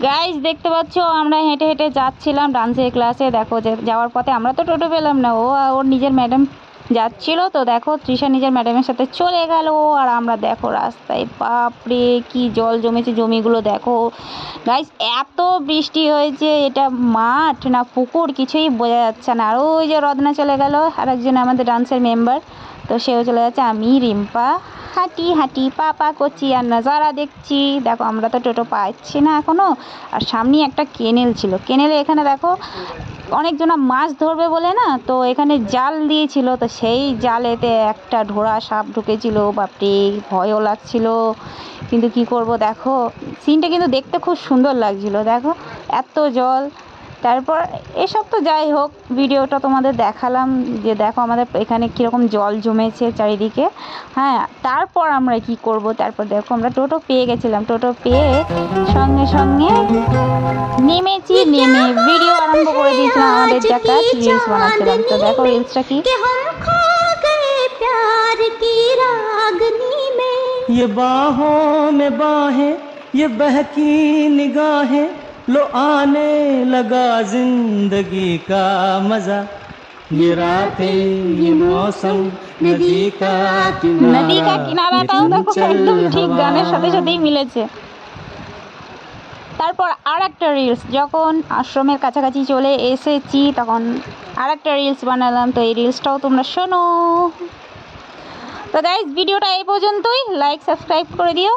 Guys দেখতে পাচ্ছ আমরা হেঁটে হেঁটে যাচ্ছিলাম ডান্সের ক্লাসে। দেখো যে যাওয়ার পথে আমরা তো টোটো পেলাম না, ওর নিজের ম্যাডাম যাচ্ছিল, তো দেখো তৃষা নিজের ম্যাডামের সাথে চলে গেল। আর আমরা দেখো রাস্তায় বাপরে কি জল জমেছে, জমিগুলো দেখো গাইস, এত বৃষ্টি হয়েছে। এটা মাঠ না পুকুর কিছুই বোঝা যাচ্ছে না। আর ওই যে রত্না চলে গেল, আর একজন আমাদের ডান্সের মেম্বার, তো সেও চলে যাচ্ছে। আমি রিম্পা হাঁটি হাঁটি পা পা করছি আর নজারা দেখছি। দেখো আমরা তো টোটো পাচ্ছি না এখনও। আর সামনেই একটা কেনেল ছিল, কেনেলে এখানে দেখো অনেকজনা মাছ ধরবে বলে না, তো এখানে জাল দিয়েছিল, তো সেই জালেতে একটা ঢোড়া সাপ ঢুকেছিল। বাপরে ভয়ও লাগছিল, কিন্তু কি করব। দেখো সিনটা কিন্তু দেখতে খুব সুন্দর লাগছিল, দেখো এত জল। তারপর এসব তো যাই হোক, ভিডিওটা তোমাদের দেখালাম যে দেখো আমাদের এখানে কীরকম জল জমেছে চারিদিকে। হ্যাঁ, তারপর আমরা কি করব, তারপর দেখো আমরা টোটো পেয়ে গেছিলাম। টোটো পেয়ে সঙ্গে সঙ্গে নেমেছি, নেমে ভিডিও আরম্ভ করে দিয়েছিলাম। আমাদের জায়গা রিলস বানাচ্ছিলাম। তো দেখো রিলসটা কি, ये बाहों में बाहें, ये बहकी निगाहें, लो आने लगा जिंदगी का मजा, ये रातें ये मौसम नदी का কিনারাটাও দেখো একদম ঠিক গানের সাথে সাথেই মিলেছে। তারপর আর একটা রিলস, যখন আশ্রমের কাছাকাছি চলে এসেছি তখন আর একটা রিলস বানালাম। তো এই রিলসটাও তোমরা শোনো। তো গাইস ভিডিওটা এই পর্যন্তই, লাইক সাবস্ক্রাইব করে দিও।